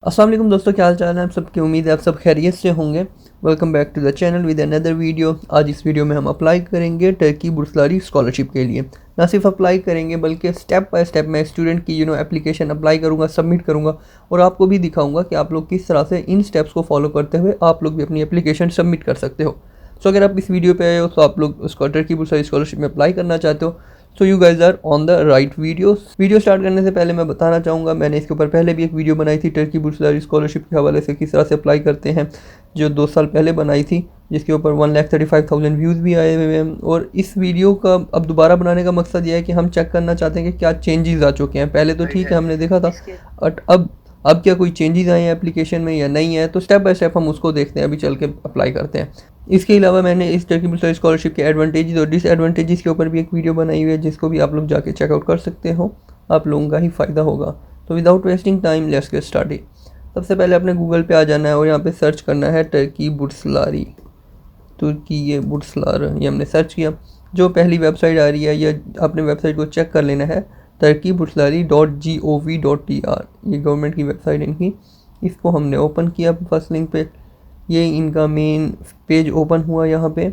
अस्सलाम वालेकुम दोस्तों, क्या हाल चाल है आप सबकी। उम्मीद है आप सब खैरियत से होंगे। Welcome back to the channel with another video. आज इस वीडियो में हम अप्लाई करेंगे टर्की बुर्सलारी स्कॉलरशिप के लिए। ना सिर्फ अप्लाई करेंगे बल्कि स्टेप बाय स्टेप मैं स्टूडेंट की एप्लीकेशन अप्लाई करूँगा, सबमिट करूँगा और आपको भी दिखाऊँगा कि आप लोग किस तरह से इन स्टेप्स को फॉलो करते हुए आप लोग भी अपनी एप्लीकेशन सबमिट कर सकते हो। सो अगर आप इस वीडियो पे आए हो तो आप लोग टर्की बुर्सलारी स्कॉलरशिप में अप्लाई करना चाहते हो, so you guys are on the right video start करने से पहले मैं बताना चाहूँगा, मैंने इसके ऊपर पहले भी एक वीडियो बनाई थी टर्की बुर्सलारी स्कॉलरशिप के हवाले से, किस तरह से अप्लाई करते हैं, जो 2 साल पहले बनाई थी, जिसके ऊपर 1,35,000 व्यूज़ भी आए हुए हैं। और इस वीडियो का अब दोबारा बनाने का मकसद यह है कि हम चेक करना चाहते हैं कि क्या चेंजेस आ चुके हैं। पहले तो ठीक है हमने देखा था, बट अब क्या कोई चेंजेस आए हैं एप्लीकेशन में या नहीं है, तो स्टेप बाय स्टेप हम उसको देखते हैं, अभी चल के अप्लाई करते हैं। इसके अलावा मैंने इस टर्की बुर्सलारी स्कॉलरशिप के एडवांटेजेस और डिसएडवांटेजेस के ऊपर भी एक वीडियो बनाई हुई है, जिसको भी आप लोग जाके चेकआउट कर सकते हो, आप लोगों का ही फ़ायदा होगा। तो without wasting time let's get started. सबसे पहले अपने गूगल पे आ जाना है और यहाँ पे सर्च करना है टर्की बुर्सलारी, तुर्की ये बुर्सलार, ये हमने सर्च किया। जो पहली वेबसाइट आ रही है या अपने वेबसाइट को चेक कर लेना है, turkeybursari.gov.tr, ये गवर्नमेंट की वेबसाइट इनकी। इसको हमने ओपन किया फर्स्ट लिंक पे, ये इनका मेन पेज ओपन हुआ। यहाँ पे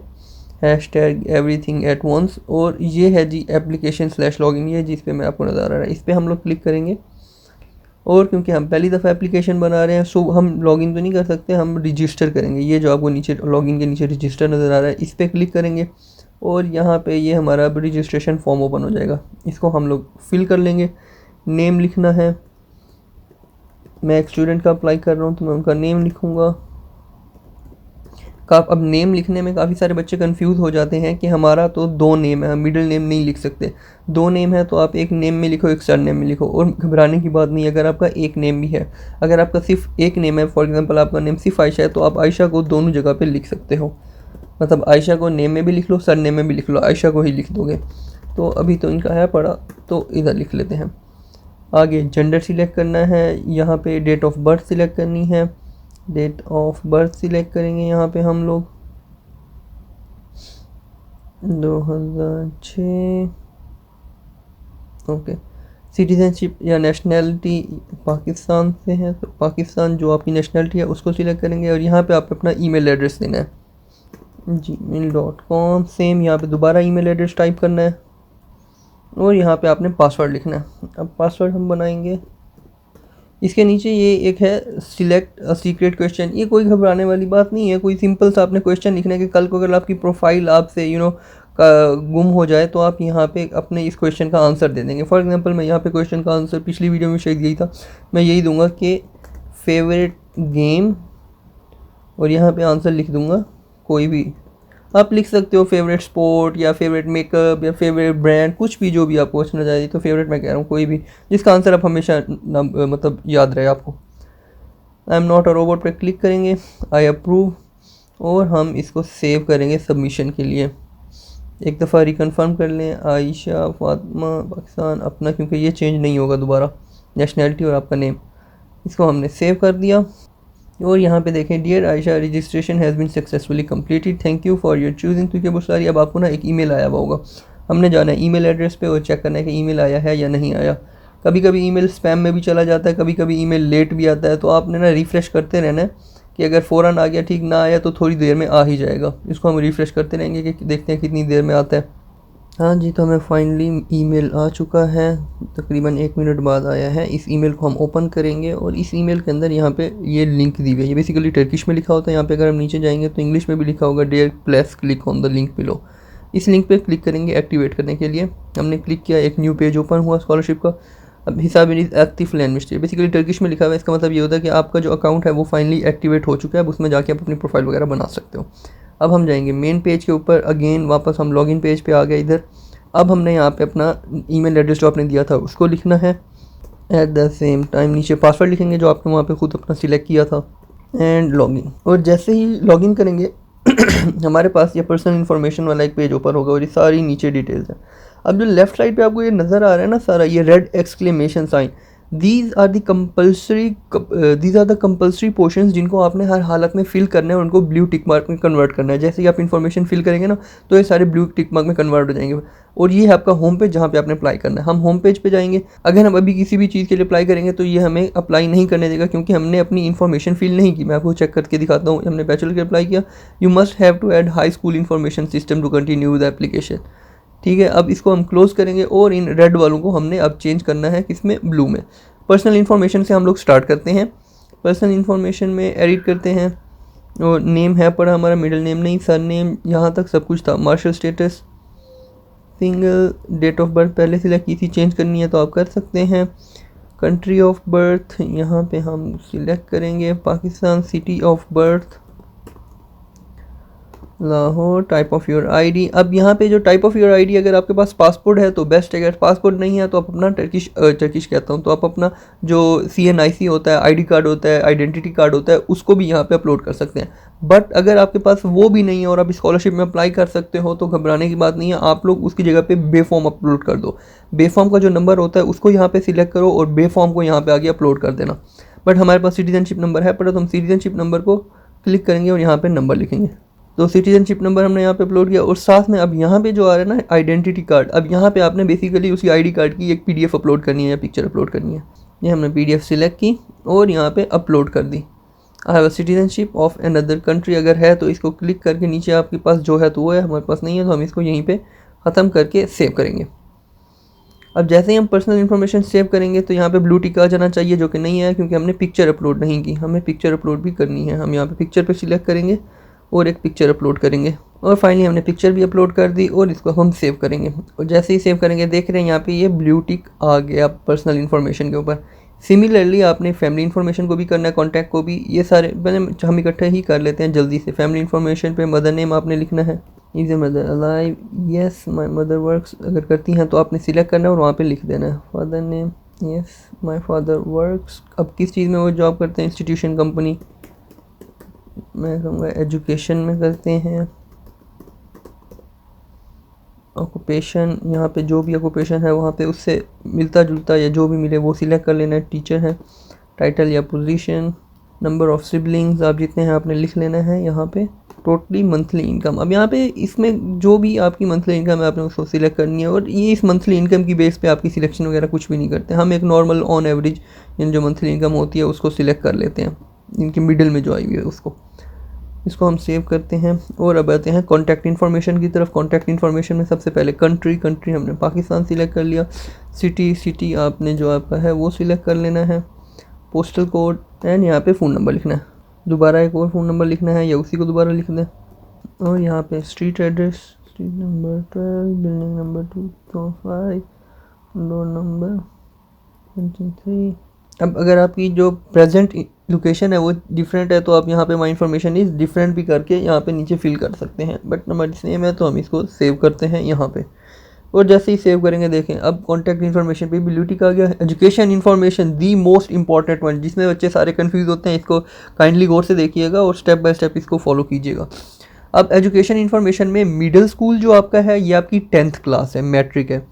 #everything@once और ये है जी application/login, ये जिस पे मैं आपको नज़र आ रहा है, इस पर हम लोग क्लिक करेंगे। और क्योंकि हम पहली दफ़ा एप्लीकेशन बना रहे हैं, सो हम लॉगिन तो नहीं कर सकते, हम रजिस्टर करेंगे। ये जो आपको नीचे लॉगिन के नीचे रजिस्टर नज़र आ रहा है, इस पर क्लिक करेंगे और यहाँ पे ये हमारा रजिस्ट्रेशन फॉर्म ओपन हो जाएगा। इसको हम लोग फिल कर लेंगे। नेम लिखना है, मैं एक स्टूडेंट का अप्लाई कर रहा हूँ तो मैं उनका नेम लिखूँगा। अब नेम लिखने में काफ़ी सारे बच्चे कंफ्यूज हो जाते हैं कि हमारा तो 2 नेम है, हम मिडिल नेम नहीं लिख सकते। 2 नेम है तो आप एक नेम में लिखो, एक सर नेम में लिखो। और घबराने की बात नहीं, अगर आपका एक नेम भी है, अगर आपका सिर्फ एक नेम है, फॉर एग्जांपल आपका नेम सिर्फ आयशा है, तो आप आयशा को दोनों जगह पे लिख सकते हो। मतलब आयशा को नेम में भी लिख लो, सर नेम में भी लिख लो, आयशा को ही लिख दोगे। तो अभी तो इनका है पड़ा, तो इधर लिख लेते हैं। आगे जेंडर सिलेक्ट करना है, यहाँ पे डेट ऑफ बर्थ सिलेक्ट करनी है। डेट ऑफ बर्थ सिलेक्ट करेंगे यहाँ पे हम लोग 2006। ओके, सिटीजनशिप या नेशनैलिटी पाकिस्तान से है, तो पाकिस्तान जो आपकी नेशनैलिटी है उसको सिलेक्ट करेंगे। और यहाँ पे आप अपना ईमेल एड्रेस देना है, gmail.com। सेम यहाँ पे दोबारा ईमेल एड्रेस टाइप करना है और यहाँ पे आपने पासवर्ड लिखना है। अब पासवर्ड हम बनाएंगे। इसके नीचे ये एक है सिलेक्ट अ सीक्रेट क्वेश्चन, ये कोई घबराने वाली बात नहीं है, कोई सिंपल सा आपने क्वेश्चन लिखना है कि कल को अगर आपकी प्रोफाइल आपसे गुम हो जाए तो आप यहाँ पे अपने इस क्वेश्चन का आंसर दे देंगे। फॉर एग्जांपल मैं यहाँ पे क्वेश्चन का आंसर पिछली वीडियो में शायद यही था, मैं यही दूंगा कि फेवरेट गेम, और यहाँ पे आंसर लिख दूंगा कोई भी। आप लिख सकते हो फेवरेट स्पोर्ट या फेवरेट मेकअप या फेवरेट ब्रांड, कुछ भी जो भी आपको समझ आ जाए। तो फेवरेट मैं कह रहा हूँ कोई भी जिसका आंसर आप हमेशा मतलब याद रहे आपको। आई एम नॉट अ रोबोट पे क्लिक करेंगे, आई अप्रूव, और हम इसको सेव करेंगे सबमिशन के लिए। एक दफ़ा रिकन्फर्म कर लें, आयशा फातिमा पाकिस्तान अपना, क्योंकि ये चेंज नहीं होगा दोबारा, नेशनैलिटी और आपका नेम। इसको हमने सेव कर दिया और यहाँ पे देखें, dear Ayesha, registration has been successfully completed, thank you for your choosing Turkey Burslari. अब आपको ना एक ईमेल आया हुआ होगा, हमने जाना है ईमेल एड्रेस पे और चेक करना है कि ईमेल आया है या नहीं आया। कभी कभी ईमेल स्पैम में भी चला जाता है, कभी कभी ईमेल लेट भी आता है, तो आपने ना रिफ़्रेश करते रहना है कि अगर फ़ौरन आ गया ठीक, ना आया तो थोड़ी देर में आ ही जाएगा। इसको हम रिफ़्रेश करते रहेंगे कि देखते हैं कितनी देर में आता है। हाँ जी, तो हमें फाइनली ईमेल आ चुका है, तकरीबन 1 मिनट बाद आया है। इस ईमेल को हम ओपन करेंगे और इस ईमेल के अंदर यहाँ पे ये लिंक दी हुई है। ये बेसिकली टर्किश में लिखा होता है, यहाँ पे अगर हम नीचे जाएंगे तो इंग्लिश में भी लिखा होगा, dear plus click on the link below. इस लिंक पे क्लिक करेंगे एक्टिवेट करने के लिए। हमने क्लिक किया, एक न्यू पेज ओपन हुआ स्कॉलरशिप का। अब हिसाब is active language, basically Turkish में लिखा हुआ है। इसका मतलब ये होता है कि आपका जो अकाउंट है वो फाइनली एक्टिवेट हो चुका है, अब उसमें जाके आप अपनी प्रोफाइल वगैरह बना सकते हो। अब हम जाएंगे मेन पेज के ऊपर, अगेन वापस हम लॉगिन पेज पे आ गए इधर। अब हमने यहाँ पे अपना ईमेल एड्रेस जो आपने दिया था उसको लिखना है। एट द सेम टाइम नीचे पासवर्ड लिखेंगे जो आपने वहाँ पे खुद अपना सिलेक्ट किया था, एंड लॉगिन। और जैसे ही लॉगिन करेंगे हमारे पास ये पर्सनल इन्फॉर्मेशन वाला एक पेज ओपन होगा और ये सारी नीचे डिटेल्स है। अब जो लेफ़्ट साइड पे आपको ये नज़र आ रहा है ना सारा, ये red exclamation sign, these are the compulsory portions जिनको आपने हर हालत में फिल करना है और उनको ब्लू टिक मार्क में कन्वर्ट करना है। जैसे ही आप इन्फॉर्मेशन फिल करेंगे ना तो ये सारे ब्लू टिक मार्क में कन्वर्ट हो जाएंगे। और ये है आपका होम पेज जहाँ पे आपने अप्लाई करना है। हम होम पेज पे जाएंगे। अगर हम अभी किसी भी चीज़ के लिए अप्लाई करेंगे तो ये हमें अप्लाई नहीं करने देगा क्योंकि हमने अपनी इन्फॉर्मेशन फिल नहीं की। मैं आपको चेक करके दिखाता हूँ। हमने बैचलर के अप्लाई किया, you must have to add high school information system to continue the application. ठीक है, अब इसको हम क्लोज करेंगे और इन रेड वालों को हमने अब चेंज करना है किसमें, ब्लू में। पर्सनल इन्फॉर्मेशन से हम लोग स्टार्ट करते हैं। पर्सनल इन्फॉर्मेशन में एडिट करते हैं और नेम है पड़ा हमारा, मिडिल नेम नहीं, सर नेम, यहाँ तक सब कुछ था। Marital status, single, date of birth पहले सिलेक्ट की थी, चेंज करनी है तो आप कर सकते हैं। कंट्री ऑफ बर्थ यहाँ पे हम सिलेक्ट करेंगे Pakistan. City of birth Lahore. Type of your ID, अब यहाँ पे जो टाइप ऑफ योर आईडी, अगर आपके पास पासपोर्ट है तो बेस्ट है, अगर पासपोर्ट नहीं है तो आप अपना टर्किश कहता हूँ, तो आप अपना जो CNIC होता है, आईडी कार्ड होता है, आइडेंटिटी कार्ड होता है, उसको भी यहाँ पे अपलोड कर सकते हैं। बट अगर आपके पास वो भी नहीं है और आप स्कॉलरशिप में अप्लाई कर सकते हो तो घबराने की बात नहीं है। आप लोग उसकी जगह पे बे फॉर्म अपलोड कर दो। बे फॉर्म का जो नंबर होता है उसको यहाँ पे सिलेक्ट करो और बे फॉर्म को यहाँ पे आगे अपलोड कर देना। बट हमारे पास सिटीजनशिप नंबर है पड़ा तो हम सिटीजनशिप नंबर को क्लिक करेंगे और यहाँ पर नंबर लिखेंगे। तो सिटीजनशिप नंबर हमने यहाँ पे अपलोड किया और साथ में अब यहाँ पे जो आ रहा है ना आइडेंटिटी कार्ड, अब यहाँ पे आपने बेसिकली उसी आईडी कार्ड की एक PDF अपलोड करनी है या पिक्चर अपलोड करनी है। ये हमने PDF सिलेक्ट की और यहाँ पे अपलोड कर दी। I have a citizenship of another country, अगर है तो इसको क्लिक करके नीचे आपके पास जो है तो वो है, हमारे पास नहीं है तो हम इसको यहीं पर ख़त्म करके सेव करेंगे। अब जैसे ही हम पर्सनल इन्फॉर्मेशन सेव करेंगे तो यहाँ पे ब्लू टिक आ जाना चाहिए, जो कि नहीं है क्योंकि हमने पिक्चर अपलोड नहीं की। हमें पिक्चर अपलोड भी करनी है। हम यहाँ पे पिक्चर पे सिलेक्ट करेंगे और एक पिक्चर अपलोड करेंगे और फाइनली हमने पिक्चर भी अपलोड कर दी और इसको हम सेव करेंगे। और जैसे ही सेव करेंगे देख रहे हैं यहाँ पे ये ब्लू टिक आ गया पर्सनल इन्फॉर्मेशन के ऊपर। सिमिलरली आपने फैमिली इन्फॉर्मेशन को भी करना है, कॉन्टैक्ट को भी। ये सारे मैंने हम इकट्ठे ही कर लेते हैं जल्दी से। फैमिली इन्फॉर्मेशन पे मदर नेम आपने लिखना है, is a mother alive, yes my mother works, अगर करती हैं तो आपने सिलेक्ट करना है और वहाँ पे लिख देना है। Father name, yes my father works, अब किस चीज़ में वो जॉब करते हैं, इंस्टीट्यूशन, कंपनी, मैं कहूँगा एजुकेशन में करते हैं। ऑक्यूपेशन, यहाँ पे जो भी ऑक्यूपेशन है वहाँ पे उससे मिलता जुलता या जो भी मिले वो सिलेक्ट कर लेना है। टीचर है। टाइटल या पोजीशन। नंबर ऑफ सिबलिंग्स, आप जितने हैं आपने लिख लेना है यहाँ पे। टोटली मंथली इनकम, अब यहाँ पे इसमें जो भी आपकी मंथली इनकम है आपने उसको सिलेक्ट करनी है। और ये इस मंथली इनकम की बेस पे आपकी सिलेक्शन वगैरह कुछ भी नहीं करते। हम एक नॉर्मल ऑन एवरेज जो मंथली इनकम होती है उसको सिलेक्ट कर लेते हैं, इनके मिडिल में जो आई हुई है उसको। इसको हम सेव करते हैं और अब आते हैं कॉन्टैक्ट इन्फॉर्मेशन की तरफ। कॉन्टैक्ट इन्फॉर्मेशन में सबसे पहले कंट्री हमने पाकिस्तान सिलेक्ट कर लिया। सिटी आपने जो आपका है वो सिलेक्ट कर लेना है। पोस्टल कोड एंड यहाँ पे फ़ोन नंबर लिखना है। दोबारा एक और फ़ोन नंबर लिखना है या उसी को दोबारा लिख दें। और यहाँ पे street address, street number 12, building number 205, door number 23। अब अगर आपकी जो प्रेजेंट लोकेशन है वो डिफरेंट है तो आप यहाँ पे माई इन्फॉर्मेशन इज़ डिफरेंट भी करके यहाँ पे नीचे फिल कर सकते हैं। बट नंबर सेम है तो हम इसको सेव करते हैं यहाँ पे। और जैसे ही सेव करेंगे देखें अब कॉन्टैक्ट इन्फॉर्मेशन पे ब्लू टिक आ गया। Education information the most important one, जिसमें बच्चे सारे कन्फ्यूज़ होते हैं, इसको काइंडली गौर से देखिएगा और स्टेप बाय स्टेप इसको फॉलो कीजिएगा। अब एजुकेशन इन्फॉर्मेशन में मिडिल स्कूल जो आपका है ये आपकी 10th क्लास है, मैट्रिक है।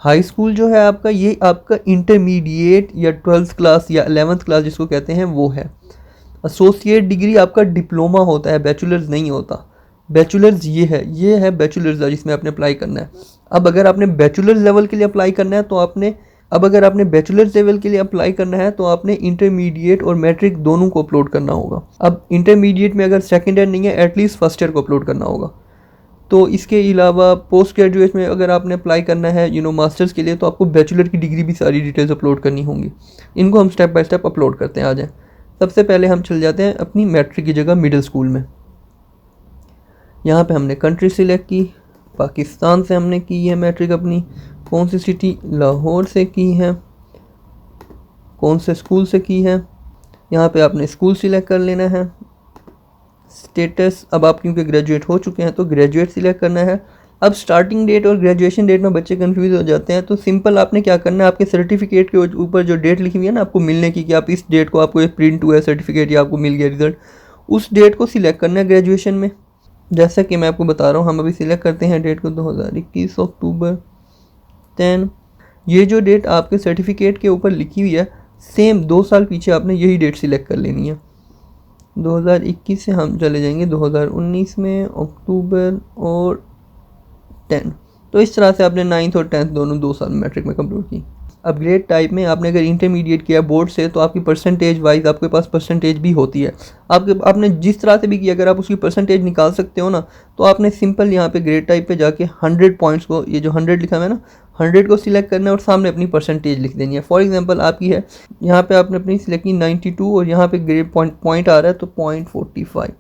हाई स्कूल जो है आपका ये आपका इंटरमीडिएट या 12th क्लास या 11th क्लास जिसको कहते हैं वो है। एसोसिएट डिग्री आपका डिप्लोमा होता है, बैचलर्स नहीं होता। बैचलर्स ये है बैचलर्स जिसमें आपने अप्लाई करना है। अब अगर आपने बैचलर्स लेवल के लिए अप्लाई करना है तो आपने बैचलर्स लेवल के लिए अप्लाई करना है तो आपने इंटरमीडिएट और मैट्रिक दोनों को अपलोड करना होगा। अब इंटरमीडिएट में अगर सेकेंड ईयर नहीं है एटलीस्ट फर्स्ट ईयर को अपलोड करना होगा। तो इसके अलावा पोस्ट ग्रेजुएट में अगर आपने अप्लाई करना है मास्टर्स के लिए तो आपको बैचलर की डिग्री भी सारी डिटेल्स अपलोड करनी होंगी। इनको हम स्टेप बाय स्टेप अपलोड करते हैं। आ जाए सबसे पहले हम चल जाते हैं अपनी मैट्रिक की जगह मिडिल स्कूल में। यहाँ पे हमने कंट्री सिलेक्ट की, पाकिस्तान से हमने की है मैट्रिक अपनी। कौन सी सिटी, लाहौर से की है। कौन से स्कूल से की है, यहाँ पे आपने स्कूल सिलेक्ट कर लेना है। स्टेटस, अब आप क्योंकि ग्रेजुएट हो चुके हैं तो ग्रेजुएट सिलेक्ट करना है। अब स्टार्टिंग डेट और ग्रेजुएशन डेट में बच्चे कंफ्यूज हो जाते हैं तो सिंपल आपने क्या करना है, आपके सर्टिफिकेट के ऊपर जो डेट लिखी हुई है ना आपको मिलने की, कि आप इस डेट को आपको प्रिंट हुआ है सर्टिफिकेट या आपको मिल गया रिजल्ट, उस डेट को सिलेक्ट करना है ग्रेजुएशन में। जैसा कि मैं आपको बता रहा हूँ, हम अभी सिलेक्ट करते हैं डेट को 2021 अक्टूबर 10। ये जो डेट आपके सर्टिफिकेट के ऊपर लिखी हुई है सेम 2 साल पीछे आपने यही डेट सिलेक्ट कर लेनी है। 2021 से हम चले जाएंगे 2019 में अक्टूबर और 10। तो इस तरह से आपने 9th और 10th दोनों 2 साल मैट्रिक में कंप्लीट की। अपग्रेड टाइप में आपने अगर इंटरमीडिएट किया बोर्ड से तो आपकी परसेंटेज वाइज आपके पास परसेंटेज भी होती है। आपने जिस तरह से भी किया, अगर आप उसकी परसेंटेज निकाल सकते हो ना, तो आपने सिंपल यहाँ पे ग्रेड टाइप पे जाके 100 पॉइंट्स को, ये जो 100 लिखा हुआ है ना, 100 को सिलेक्ट करना है और सामने अपनी परसेंटेज लिख देनी है। फॉर एग्जांपल आपकी है यहाँ पे आपने अपनी सिलेक्ट की 92 और यहाँ पे ग्रेड पॉइंट आ रहा है तो 0.45,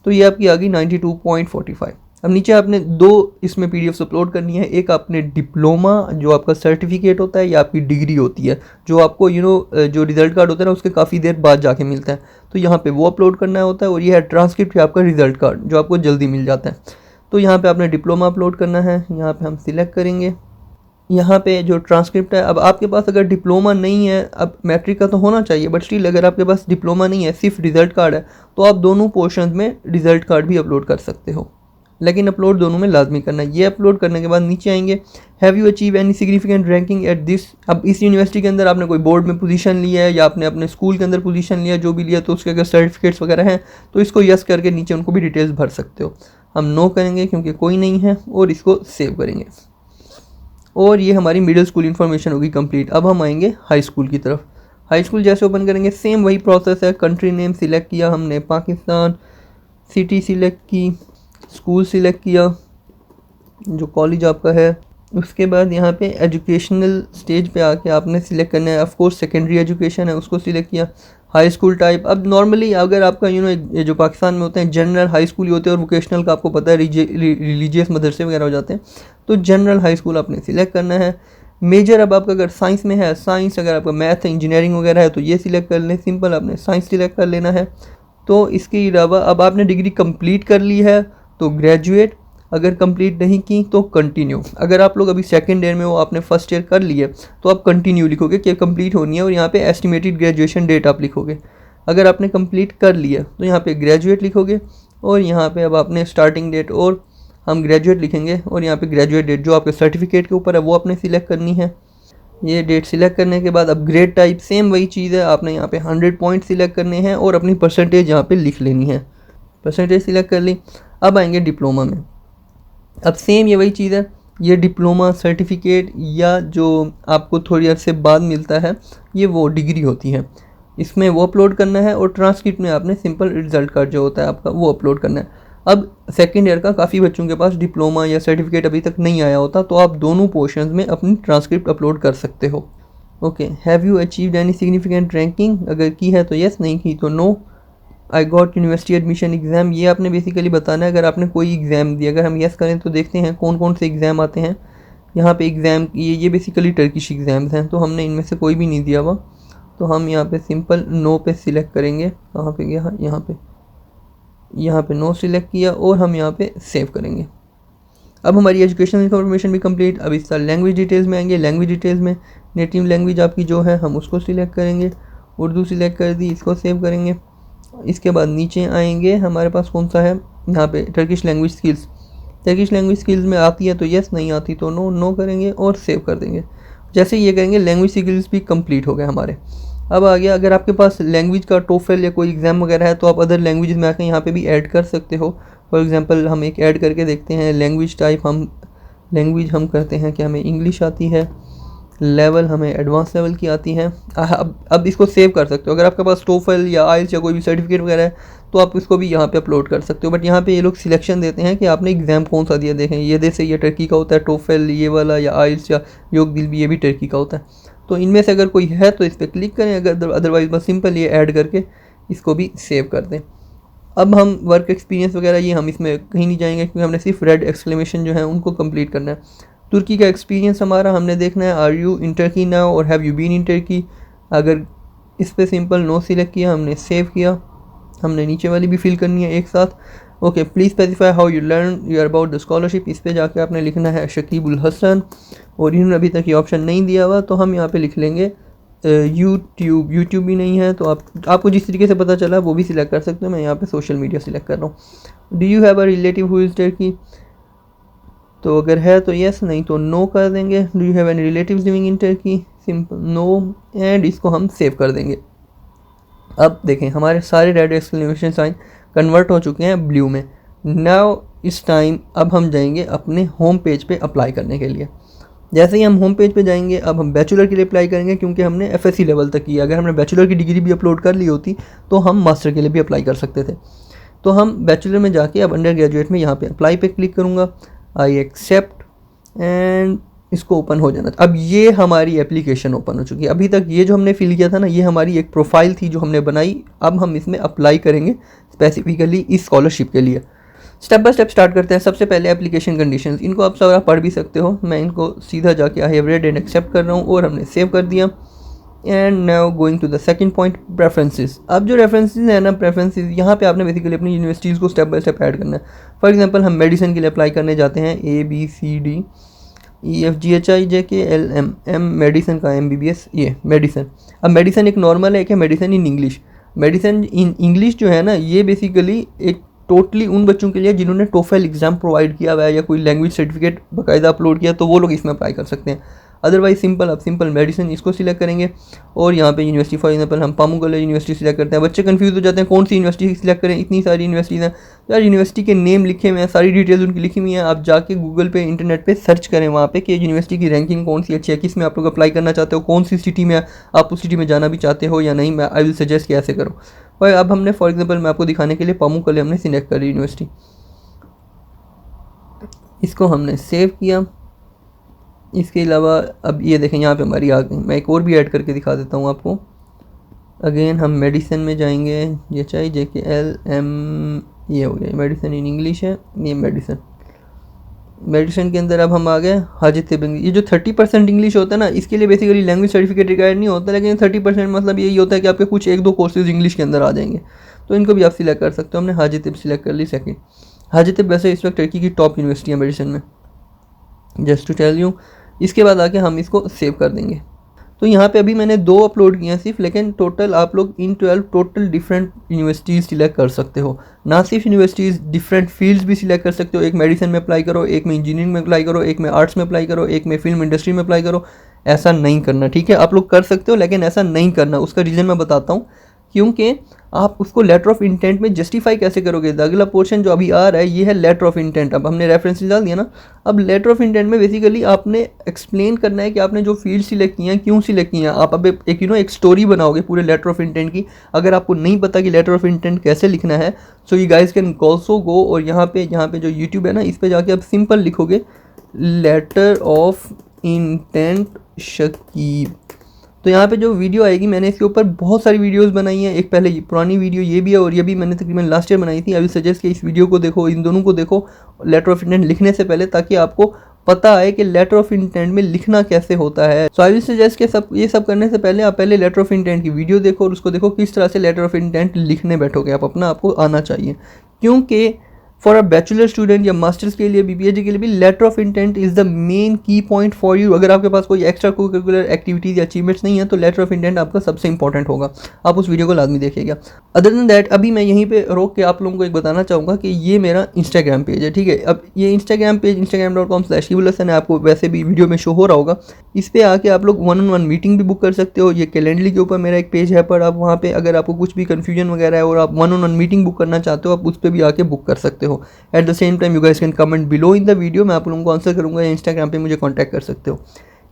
तो ये आपकी आ गई 92.45। अब नीचे आपने 2 इसमें पीडीएफ्स अपलोड करनी है। एक आपने डिप्लोमा जो आपका सर्टिफिकेट होता है या आपकी डिग्री होती है जो आपको जो रिजल्ट कार्ड होता है ना उसके काफ़ी देर बाद जाके मिलता है, तो यहाँ पे वो अपलोड करना होता है। और ये है ट्रांसक्रिप्ट आपका रिजल्ट कार्ड जो आपको जल्दी मिल जाता है, तो यहाँ पे आपने डिप्लोमा अपलोड करना है। यहाँ पे हम सिलेक्ट करेंगे, यहाँ पे जो ट्रांसक्रिप्ट है। अब आपके पास अगर डिप्लोमा नहीं है, अब मैट्रिक का तो होना चाहिए बट स्टिल अगर आपके पास डिप्लोमा नहीं है, सिर्फ रिजल्ट कार्ड है, तो आप दोनों पोर्शन में रिजल्ट कार्ड भी अपलोड कर सकते हो, लेकिन अपलोड दोनों में लाजमी करना है। ये अपलोड करने के बाद नीचे आएंगे, have you achieve any significant ranking at this. अब इस यूनिवर्सिटी के अंदर आपने कोई बोर्ड में पोजीशन लिया है या आपने अपने स्कूल के अंदर पोजीशन लिया, जो भी लिया, तो उसके अगर सर्टिफिकेट्स वगैरह हैं तो इसको यस करके नीचे उनको भी डिटेल्स भर सकते हो। हम नो करेंगे क्योंकि कोई नहीं है और इसको सेव करेंगे। और ये हमारी मिडिल स्कूल इन्फॉर्मेशन होगी कंप्लीट। अब हम आएंगे हाई स्कूल की तरफ। हाई स्कूल जैसे ओपन करेंगे सेम वही प्रोसेस है। कंट्री नेम सिलेक्ट किया हमने पाकिस्तान, सिटी सिलेक्ट की, स्कूल सिलेक्ट किया जो कॉलेज आपका है। उसके बाद यहाँ पे एजुकेशनल स्टेज पे आके आपने सिलेक्ट करना है, ऑफ कोर्स सेकेंडरी एजुकेशन है उसको सिलेक्ट किया। हाई स्कूल टाइप, अब नॉर्मली अगर आपका ये जो पाकिस्तान में होते हैं जनरल हाई स्कूल ही होते हैं और वोकेशनल का आपको पता है रिलीजियस मदरसे वगैरह हो जाते हैं, तो जनरल हाई स्कूल आपने सिलेक्ट करना है। मेजर अब आपका अगर साइंस में है साइंस, अगर आपका मैथ इंजीनियरिंग वगैरह है तो ये सिलेक्ट कर लें, सिंपल आपने साइंस सिलेक्ट कर लेना है। तो इसके अलावा अब आपने डिग्री कंप्लीट कर ली है तो ग्रेजुएट, अगर कंप्लीट नहीं की तो कंटिन्यू। अगर आप लोग अभी सेकंड ईयर में हो, आपने फर्स्ट ईयर कर लिया तो आप कंटिन्यू लिखोगे कि कंप्लीट होनी है और यहाँ पे एस्टिमेटेड ग्रेजुएशन डेट आप लिखोगे। अगर आपने कंप्लीट कर लिया तो यहाँ पे ग्रेजुएट लिखोगे और यहाँ पे अब आपने स्टार्टिंग डेट और हम ग्रेजुएट लिखेंगे और यहाँ पे ग्रेजुएट डेट जो आपके सर्टिफिकेट के ऊपर है वो आपने सिलेक्ट करनी है। ये डेट सिलेक्ट करने के बाद अब ग्रेड टाइप सेम वही चीज़ है, आपने यहाँ पे 100 पॉइंट सिलेक्ट करने हैं और अपनी परसेंटेज यहाँ पे लिख लेनी है। परसेंटेज सिलेक्ट कर ली। अब आएंगे डिप्लोमा में। अब सेम ये वही चीज़ है, ये डिप्लोमा सर्टिफिकेट या जो आपको थोड़ी अरसे बाद मिलता है ये वो डिग्री होती है, इसमें वो अपलोड करना है। और ट्रांसक्रिप्ट में आपने सिंपल रिजल्ट कार्ड जो होता है आपका वो अपलोड करना है। अब सेकेंड ईयर का काफ़ी बच्चों के पास डिप्लोमा या सर्टिफिकेट अभी तक नहीं आया होता, तो आप दोनों पोर्शंस में अपनी ट्रांसक्रिप्ट अपलोड कर सकते हो। Okay, have you achieved any significant ranking, अगर की है तो यस, नहीं की तो no. I got university admission exam, ये आपने बेसिकली बताना है अगर आपने कोई एग्ज़ाम दिया। अगर हम यस करें तो देखते हैं कौन कौन से एग्ज़ाम आते हैं। यहाँ पे एग्ज़ाम ये बेसिकली टर्किश एग्ज़ाम्स हैं, तो हमने इनमें से कोई भी नहीं दिया हुआ, तो हम यहाँ पे सिंपल नो पे सिलेक्ट करेंगे। कहाँ पे गया, यहाँ पे नो सिलेक्ट किया और हम यहाँ पे सेव करेंगे। अब हमारी एजुकेशनल इन्फॉर्मेशन भी कंप्लीट। अब इस तरह लैंग्वेज डिटेल्स में आएंगे। लैंग्वेज डिटेल्स में नेटिव लैंग्वेज आपकी जो है हम उसको सिलेक्ट करेंगे, उर्दू सिलेक्ट कर दी, इसको सेव करेंगे। इसके बाद नीचे आएंगे, हमारे पास कौन सा है यहाँ पे Turkish language skills. Turkish language skills में आती है तो यस, नहीं आती तो नो करेंगे और सेव कर देंगे। जैसे ये करेंगे लैंग्वेज स्किल्स भी कंप्लीट हो गए हमारे। अब आ गया, अगर आपके पास लैंग्वेज का टोफेल या कोई एग्ज़ाम वगैरह है तो आप अदर लैंग्वेज में आकर यहाँ पे भी ऐड कर सकते हो। फॉर एग्जांपल हम एक ऐड करके देखते हैं। लैंग्वेज टाइप हम करते हैं कि हमें इंग्लिश आती है, लेवल हमें एडवांस लेवल की आती है। अब इसको सेव कर सकते हो। अगर आपके पास टोफेल या आइल्स या कोई भी सर्टिफिकेट वगैरह है तो आप इसको भी यहाँ पे अपलोड कर सकते हो। बट यहाँ पे ये लोग सिलेक्शन देते हैं कि आपने एग्ज़ाम कौन सा दिया। देखें ये जैसे ये टर्की का होता है टोफेल ये वाला, या आइल्स या योग दिल भी ये भी टर्की का होता है। तो इनमें से अगर कोई है तो इस पर क्लिक करें, अगर अदरवाइज बस सिंपल ये ऐड करके इसको भी सेव कर दें। अब हम वर्क एक्सपीरियंस वगैरह ये हम इसमें कहीं नहीं जाएंगे क्योंकि हमने सिर्फ रेड एक्सक्लेमेशन जो है उनको कंप्लीट करना है। तुर्की का एक्सपीरियंस हमारा हमने देखना है, are you in Turkey now और have you been in Turkey. अगर इस पर सिंपल नो सिलेक्ट किया, हमने सेव किया। हमने नीचे वाली भी फिल करनी है एक साथ। Okay, please specify how you learn your about the scholarship. इस पे जाके आपने लिखना है शकीबुल हसन, और इन्होंने अभी तक ये ऑप्शन नहीं दिया हुआ तो हम यहाँ पे लिख लेंगे यूट्यूब भी नहीं है तो आपको जिस तरीके से पता चला वो भी सिलेक्ट कर सकते हो। मैं यहाँ पे सोशल मीडिया सिलेक्ट कर रहा हूँ। Do you have a relative who is Turkey. तो अगर है तो यस, नहीं तो नो कर देंगे। Do you have any relatives living in Turkey, simple no, and इसको हम सेव कर देंगे। अब देखें हमारे सारे रेड एक्सक्लेमेशन साइन कन्वर्ट हो चुके हैं ब्लू में। नाउ इस टाइम अब हम जाएंगे अपने होम पेज पे अप्लाई करने के लिए। जैसे ही हम होम पेज पे जाएंगे अब हम बैचलर के लिए अप्लाई करेंगे, क्योंकि हमने एफएससी लेवल तक किया। अगर हमने बैचलर की डिग्री भी अपलोड कर ली होती तो हम मास्टर के लिए भी अप्लाई कर सकते थे। तो हम बैचलर में जाके अब अंडर ग्रेजुएट में यहाँ पे अप्लाई पे क्लिक करूँगा, आई एक्सेप्ट, एंड इसको ओपन हो जाना। अब ये हमारी एप्लीकेशन ओपन हो चुकी है। अभी तक ये जो हमने फिल किया था ना, ये हमारी एक प्रोफाइल थी जो हमने बनाई। अब हम इसमें अप्लाई करेंगे स्पेसिफिकली इस स्कॉलरशिप के लिए। स्टेप बाय स्टेप स्टार्ट करते हैं। सबसे पहले एप्लीकेशन कंडीशंस, इनको आप सब पढ़ भी सकते हो, मैं इनको सीधा जाके I have read and accept कर रहा हूँ और हमने सेव कर दिया। And now going to the second point, preferences. अब जो रेफरेंसेस है ना, प्रेफरेंसेस यहाँ पे आपने बेसिकली अपनी यूनिवर्सिटीज़ को स्टेप बाय स्टेप ऐड करना है। फॉर एग्जांपल हम मेडिसिन के लिए अप्लाई करने जाते हैं, ABCDEFGHIJKLM, मेडिसिन का MBBS, ये मेडिसिन। अब मेडिसिन एक नॉर्मल है, एक है medicine in English. Medicine in English जो है ना, ये बेसिकली एक टोटली उन बच्चों के लिए जिन्होंने टोफेल एग्जाम प्रोवाइड किया हुआ है या कोई लैंग्वेज सर्टिफिकेट बाकायदा अपलोड किया, तो वो लोग इसमें अप्लाई कर सकते हैं। अदरवाइज सिंपल, आप सिंपल मेडिसिन इसको सिलेक्ट करेंगे और यहाँ पे यूनिवर्सिटी, फॉर एग्जांपल हम पामुगल यूनिवर्सिटी सिलेक्ट करते हैं। बच्चे कंफ्यूज हो जाते हैं कौन सी यूनिवर्सिटी सिलेक्ट करें, इतनी सारी यूनिवर्सिटीज़ हैं यार। यूनिवर्सिटी के नेम लिखे हुए हैं, सारी डिटेल्स उनकी लिखी हुई हैं। आप जाके गूगल पे, इंटरनेट पे सर्च करें वहाँ पे कि यूनिवर्सिटी की रैंकिंग कौन सी अच्छी है, किस में आप लोग अप्लाई करना चाहते हो, कौन सी सिटी में आप उस सिटी में जाना भी चाहते हो या नहीं। मैं आई विल सजेस्ट कि ऐसे करो। और अब हमने फॉर एग्जांपल मैं आपको दिखाने के लिए पामुगल हमने सिलेक्ट करी यूनिवर्सिटी, इसको हमने सेव किया। इसके अलावा अब ये देखें यहाँ पे हमारी आ गई। मैं एक और भी ऐड करके दिखा देता हूँ आपको। अगेन हम मेडिसिन में जाएंगे, JKLM, ये हो गया मेडिसिन इन इंग्लिश है, ये मेडिसिन। मेडिसिन के अंदर अब हम आ गए हाजिब। ये जो 30% इंग्लिश होता है ना, इसके लिए बेसिकली लैंग्वेज सर्टिफिकेट रिक्वायर्ड नहीं होता, लेकिन 30% मतलब यही होता है कि आपके कुछ 1-2 कोर्सेज इंग्लिश के अंदर आ जाएंगे, तो इनको भी आप सिलेक्ट कर सकते हो। हमने हाजिब सिलेक्ट कर ली सेकेंड। हाजिब वैसे इस वक्त टर्की की टॉप यूनिवर्सिटी है मेडिसिन में, जस्ट टू टेल यू। इसके बाद आके हम इसको सेव कर देंगे। तो यहाँ पे अभी मैंने 2 अपलोड किए हैं सिर्फ, लेकिन टोटल आप लोग इन 12 टोटल डिफरेंट यूनिवर्सिटीज़ सिलेक्ट कर सकते हो। ना सिर्फ यूनिवर्सिटीज़, डिफरेंट फील्ड्स भी सिलेक्ट कर सकते हो। एक मेडिसिन में अप्लाई करो, एक में इंजीनियरिंग में अप्लाई करो, एक में आर्ट्स में अप्लाई करो, एक में फिल्म इंडस्ट्री में अप्लाई करो। ऐसा नहीं करना, ठीक है। आप लोग कर सकते हो लेकिन ऐसा नहीं करना। उसका रीज़न मैं बताता हूँ, क्योंकि आप उसको लेटर ऑफ इंटेंट में जस्टिफाई कैसे करोगे। अगला पोर्शन जो अभी आ रहा है ये है लेटर ऑफ इंटेंट। अब हमने रेफरेंस डाल दिया ना, अब लेटर ऑफ इंटेंट में बेसिकली आपने एक्सप्लेन करना है कि आपने जो फील्ड सिलेक्ट किया है क्यों सिलेक्ट किया है। आप अब एक स्टोरी बनाओगे पूरे लेटर ऑफ इंटेंट की। अगर आपको नहीं पता कि लेटर ऑफ इंटेंट कैसे लिखना है, सो you guys can also go और यहाँ पे जो यूट्यूब है ना, इस पर जाके आप सिंपल लिखोगे लेटर ऑफ इंटेंट शकीब, तो यहाँ पे जो वीडियो आएगी, मैंने इसके ऊपर बहुत सारी वीडियोस बनाई हैं। एक पहले पुरानी वीडियो ये भी है और ये भी मैंने तकरीबन लास्ट ईयर बनाई थी। आई विल सजेस्ट कि इस वीडियो को देखो, इन दोनों को देखो लेटर ऑफ इंटेंट लिखने से पहले, ताकि आपको पता है कि लेटर ऑफ इंटेंट में लिखना कैसे होता है। सो आई विल सजेस्ट कि ये सब करने से पहले आप पहले लेटर ऑफ इंटेंट की वीडियो देखो और उसको देखो किस तरह से लेटर ऑफ इंटेंट लिखने बैठोगे आप। आपको आना चाहिए, क्योंकि फॉर अ बैचलर स्टूडेंट या मास्टर्स के लिए, BPhD के लिए भी letter of intent is the main key point for you. अगर आपके पास कोई एक्स्ट्रा करिकुलर एक्टिविटीज़ या अचीवमेंट्स नहीं है तो लेटर ऑफ इंटेंट आपका सबसे इंपॉर्टेंट होगा। आप उस वीडियो को लाजमी देखिएगा। अदर देन दैट, अभी मैं यहीं पे रोक के आप लोगों को एक बताना चाहूँगा कि ये मेरा इंस्टाग्राम पेज है, ठीक है। अब ये इंस्टाग्राम पेज instagram.com/shibulhasan है, आपको वैसे भी वीडियो में शो हो रहा होगा। इस पर आके आप लोग 1-on-1 मीटिंग भी बुक कर सकते हो। ये कैलेंडली के ऊपर मेरा एक पेज है, पर आप वहाँ पे अगर आपको कुछ भी कन्फ्यूजन वगैरह है और आप 1-on-1 मीटिंग बुक करना चाहते हो, आप उस पर भी आके बुक कर सकते हो। At the same time you guys can comment below in the video, मैं आप लोगों को आंसर करूँगा, या इंस्टाग्राम पे मुझे कांटेक्ट कर सकते हो।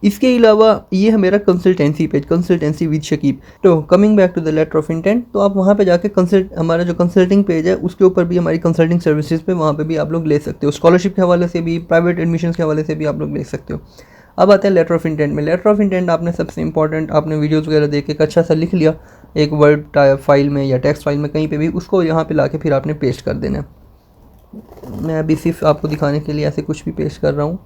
इसके अलावा ये है मेरा consultancy page, consultancy with Shakib. तो coming back to the letter of intent, तो आप वहाँ पे जाके हमारा जो कंसल्टिंग पेज है उसके ऊपर भी हमारी कंसल्टिंग सर्विसेज पे वहाँ पे भी आप लोग ले सकते हो। स्कॉलरशिप के हवाले से भी, प्राइवेट एडमिशन के हवाले से भी आप लोग ले सकते हो। अब आते हैं लेटर ऑफ इंटेंट में। लेटर ऑफ इंटेंट आपने सबसे इंपॉर्टेंट, आपने वीडियोज़ वगैरह देख के अच्छा सा लिख लिया एक वर्ड फाइल में या टेक्स्ट फाइल में, कहीं पर भी उसको यहाँ पर ला के फिर आपने पेस्ट कर देना है। मैं अभी सिर्फ आपको दिखाने के लिए ऐसे कुछ भी पेश कर रहा हूँ।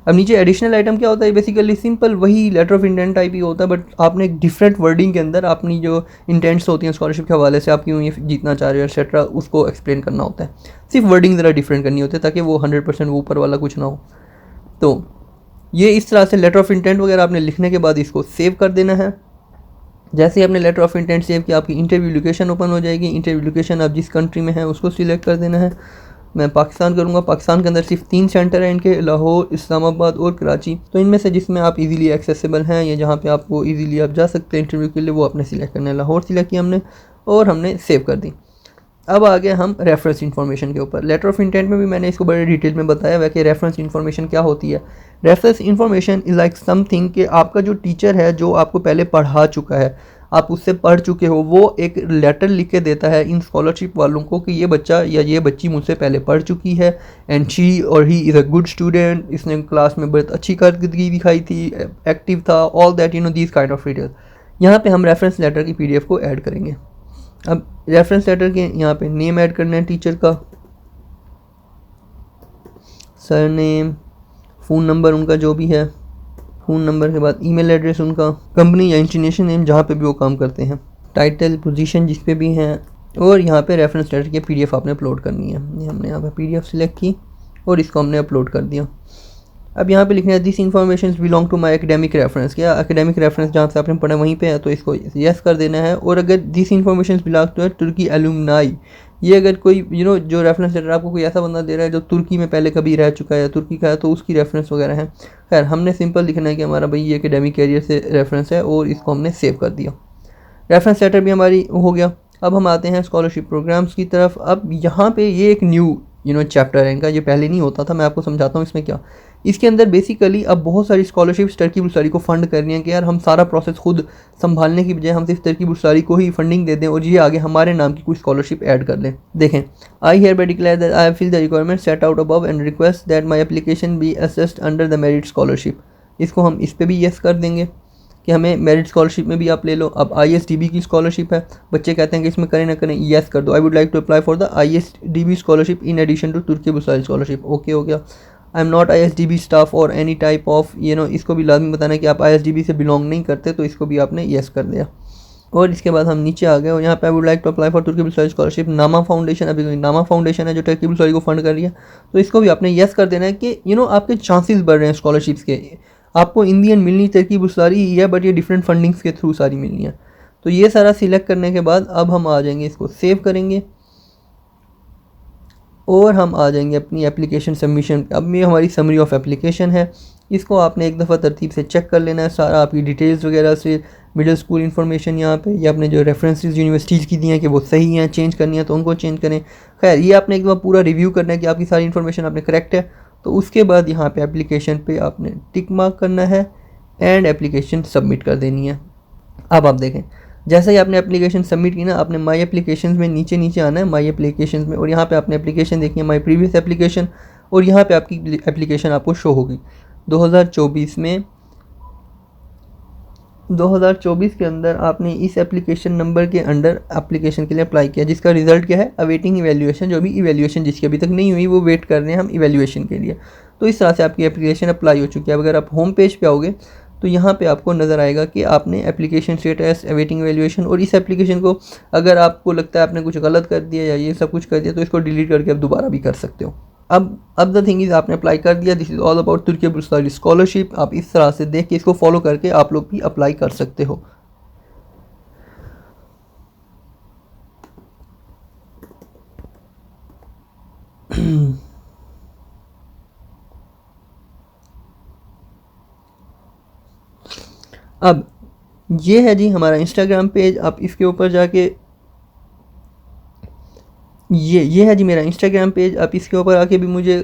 अब नीचे एडिशनल आइटम क्या होता है, बेसिकली सिंपल वही लेटर ऑफ इंटेंट टाइप ही होता है, बट आपने एक डिफरेंट वर्डिंग के अंदर अपनी जो इंटेंट्स होती हैं स्कॉलरशिप के हवाले से, आप क्यों ये जीतना चाह रहे हो एक्सेट्रा, उसको एक्सप्लेन करना होता है। सिर्फ वर्डिंग ज़रा डिफरेंट करनी होती है ताकि वो 100% वो ऊपर वाला कुछ ना हो। तो ये इस तरह से लेटर ऑफ इंटेंट वगैरह आपने लिखने के बाद इसको सेव कर देना है। जैसे ही आपने लेटर ऑफ इंटेंट सेव किया, आपकी इंटरव्यू लोकेशन ओपन हो जाएगी। इंटरव्यू लोकेशन आप जिस कंट्री में है उसको सिलेक्ट कर देना है। मैं पाकिस्तान करूँगा। पाकिस्तान के अंदर सिर्फ 3 सेंटर हैं इनके, लाहौर, इस्लामाबाद और कराची। तो इनमें से जिसमें आप इजीली एक्सेसिबल हैं या जहाँ पे आपको इजीली आप जा सकते हैं इंटरव्यू के लिए, वो आपने सिलेक्ट करना है। लाहौर सिलेक्ट किया हमने और हमने सेव कर दी। अब आ गए हम रेफरेंस इन्फॉर्मेशन के ऊपर। लेटर ऑफ इंटेंट में भी मैंने इसको बड़े डिटेल में बताया हुआ कि रेफरेंस इन्फॉर्मेशन क्या होती है। Reference information is like something कि आपका जो टीचर है जो आपको पहले पढ़ा चुका है, आप उससे पढ़ चुके हो, वो एक लेटर लिख के देता है इन स्कॉलरशिप वालों को कि ये बच्चा या ये बच्ची मुझसे पहले पढ़ चुकी है एंड शी और he is a good student, इसने क्लास में बहुत अच्छी कारकर्दगी दिखाई थी, एक्टिव था, all that this kind of detail. यहाँ पे हम रेफरेंस लेटर की PDF को ऐड करेंगे। अब रेफरेंस लेटर के यहाँ पे नेम ऐड करना है टीचर का, सरनेम, फ़ोन नंबर उनका जो भी है, फ़ोन नंबर के बाद ईमेल एड्रेस उनका, कंपनी या इंस्टीट्यूशन नेम जहाँ पे भी वो काम करते हैं, टाइटल, पोजीशन जिस पे भी हैं, और यहाँ पे रेफरेंस लेटर की PDF आपने अपलोड करनी है। हमने यहाँ पे PDF सिलेक्ट की और इसको हमने अपलोड कर दिया। अब यहाँ पे लिखना है this information belong to my academic reference. क्या एकेडमिक रेफरेंस जहाँ से आपने पढ़ा वहीं पे है तो इसको यस कर देना है। और अगर this information belong to Turkey alumni, ये अगर कोई जो रेफरेंस लेटर आपको कोई ऐसा बंदा दे रहा है जो तुर्की में पहले कभी रह चुका है, तुर्की का है, तो उसकी रेफरेंस वगैरह है। खैर हमने सिंपल लिखना है कि हमारा भाई ये एकेडमिक कैरियर से रेफरेंस है और इसको हमने सेव कर दिया। रेफरेंस लेटर भी हमारी हो गया। अब हम आते हैं स्कॉलरशिप प्रोग्राम्स की तरफ। अब यहाँ पे ये एक न्यू चैप्टर है इनका, ये पहले नहीं होता था। मैं आपको समझाता हूँ इसमें क्या। इसके अंदर बेसिकली अब बहुत सारी स्कॉलरशिप्स टर्की बुर्सारी को फंड कर रही हैं कि यार हम सारा प्रोसेस खुद संभालने की बजाय हम सिर्फ टर्की बुर्सारी को ही फंडिंग दे दें और ये आगे हमारे नाम की कोई स्कॉलरशिप ऐड कर लें। देखें, I hear bye declare that I feel the requirement set out above and request that my application B assessed under the merit scholarship. इसको हम इस पर भी येस कर देंगे कि हमें मेरिट स्कॉलरशिप में भी आप ले लो। अब ISDB की स्कॉलरशिप है, बच्चे कहते हैं कि इसमें करें ना करें, येस कर दो। I would like to apply for the ISDB scholarship in addition to Turkiye Burslari scholarship. Okay हो गया। I am not ISDB staff और एनी टाइप ऑफ इसको भी लाजमी बताना है कि आप ISDB से बिलोंग नहीं करते, तो इसको भी आपने येस कर दिया। और इसके बाद हम नीचे आ गए और यहाँ पे I would like to apply for Turkiye Burslari scholarship. Nama foundation, अभी नामा फाउंडेशन है जो टर्की बुर्सारी को फंड कर रही है, तो इसको भी आपने येस कर देना है कि आपके चांसेस बढ़ रहे हैं स्कॉलरशिप्स के। आपको इंडियन मिलनी टर्की बुर्सारी ही है, बट ये डिफरेंट फंडिंग्स के थ्रू सारी मिलनी है। तो ये सारा सिलेक्ट करने के बाद अब हम आ जाएंगे, इसको सेव करेंगे और हम आ जाएंगे अपनी एप्लीकेशन सबमिशन। अब ये हमारी समरी ऑफ एप्लीकेशन है, इसको आपने एक दफ़ा तरतीब से चेक कर लेना है सारा, आपकी डिटेल्स वगैरह से, मिडिल स्कूल इन्फॉर्मेशन यहाँ पे, या आपने जो रेफरेंसेस यूनिवर्सिटीज़ की दी हैं कि वो सही हैं, चेंज करनी है तो उनको चेंज करें। खैर ये आपने एक दफ़ा पूरा रिव्यू करना है कि आपकी सारी इन्फॉर्मेशन आपने करेक्ट है। तो उसके बाद यहाँ पे एप्लीकेशन पे आपने टिक मार्क करना है एंड एप्लीकेशन सबमिट कर देनी है। अब आप देखें, जैसे ही आपने एप्लीकेशन सबमिट की ना, आपने माई एप्लीकेशन में नीचे आना है, माई एप्लीकेशन में, और यहाँ पे आपने एप्लीकेशन देखनी है, माई प्रीवियस एप्लीकेशन, और यहाँ पे आपकी एप्लीकेशन आपको शो होगी 2024 में। 2024 के अंदर आपने इस एप्लीकेशन नंबर के अंडर एप्लीकेशन के लिए अप्लाई किया, जिसका रिजल्ट क्या है, अवेटिंग इवैल्यूएशन। जो भी इवैल्यूएशन जिसकी अभी तक नहीं हुई वो वेट कर रहे हैं हम इवैल्यूएशन के लिए। तो इस तरह से आपकी एप्लीकेशन अप्लाई हो चुकी है। अगर आप होम पेज पे आओगे तो यहाँ पे आपको नज़र आएगा कि आपने एप्लीकेशन स्टेटस, अवेटिंग इवैल्यूएशन, और इस एप्लीकेशन को अगर आपको लगता है आपने कुछ गलत कर दिया या ये सब कुछ कर दिया तो इसको डिलीट करके आप दोबारा भी कर सकते हो। अब द थिंग इज़ आपने अप्लाई कर दिया। This is all about Turkiye Burslari scholarship. आप इस तरह से देख के इसको फॉलो करके आप लोग भी अप्लाई कर सकते हो। अब ये है जी हमारा इंस्टाग्राम पेज। आप इसके ऊपर जाके ये है जी मेरा इंस्टाग्राम पेज। आप इसके ऊपर आके भी मुझे,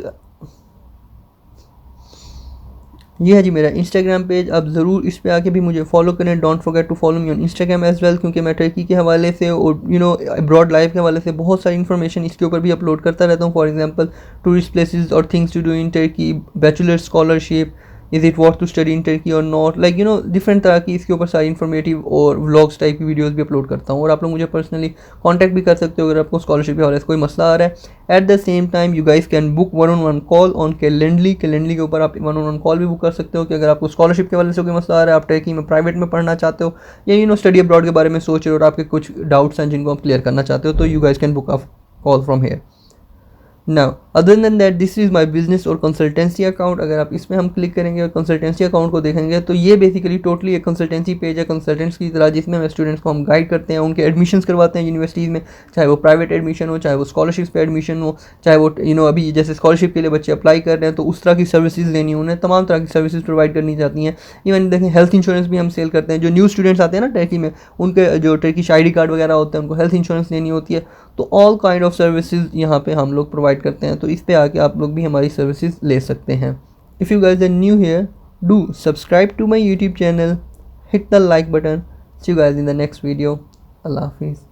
ये है जी मेरा इंस्टाग्राम पेज। आप ज़रूर इस पे आके भी मुझे फॉलो करें। Don't forget to follow me on Instagram as well, क्योंकि मैं टर्की के हवाले से और अब्रॉड लाइफ के हवाले से बहुत सारी इन्फॉर्मेशन इसके ऊपर भी अपलोड करता रहता हूँ। फॉर एग्जांपल टूरिस्ट प्लेसेस और things to do in Turkey, bachelor scholarship, is it worth to study in Turkey or not, like different तरह की इसके ऊपर सारी इन्फॉर्मेटिव और व्लॉग्स टाइप की वीडियोस भी अपलोड करता हूँ। और आप लोग मुझे पर्सनली कांटेक्ट भी कर सकते हो अगर आपको स्कॉलरशिप के हवाले से कोई मसला आ रहा है। At the same time you guys can book 1-on-1 call on Calendly के ऊपर आप 1-on-1 कॉल भी बुक कर सकते हो कि अगर आपको स्कॉलरशिप के हवाले से कोई मसला आ रहा है, आप टर्की में प्राइवेट में पढ़ना चाहते हो या स्टडी अब्रॉड के बारे में सोच रहे हो और आपके कुछ डाउट्स हैं जिनको आप क्लियर करना चाहते हो, तो you guys can book a call from here. Now other than that this is my business और कंसल्टेंसी अकाउंट। अगर आप इसमें हम क्लिक करेंगे और कंसल्टेंसी अकाउंट को देखेंगे तो ये बेसिकली टोटली एक कंसल्टेंसी पेज है कंसल्टेंट्स की तरह, जिसमें हम स्टूडेंट्स को हम गाइड करते हैं, उनके एडमिशन्स करवाते हैं यूनिवर्सिटीज़ में, चाहे वो प्राइवेट एडमिशन हो, चाहे वो स्कॉलरशिप्स पे एडमिशन हो, चाहे वो अभी जैसे स्कॉलरशिप के लिए बच्चे अप्लाई कर रहे हैं तो उस तरह की सर्विसेज लेनी, उन्हें तमाम तरह की सर्विसेज प्रोवाइड करनी चाहती हैं। इवन देखें हेल्थ इंश्योरेंस भी हम सेल करते हैं, जो न्यू स्टूडेंट्स आते हैं ना टर्की में, उनके जो टर्किश ID कार्ड वगैरह होते हैं उनको हेल्थ इंश्योरेंस लेनी होती है। तो ऑल काइंड ऑफ सर्विसेज यहाँ पे हम लोग प्रोवाइड करते हैं, तो इस पे आके आप लोग भी हमारी सर्विसेज ले सकते हैं। If you guys are new here, do subscribe to my YouTube channel, hit the like button. See you guys in the next video. अल्लाह हाफिज़।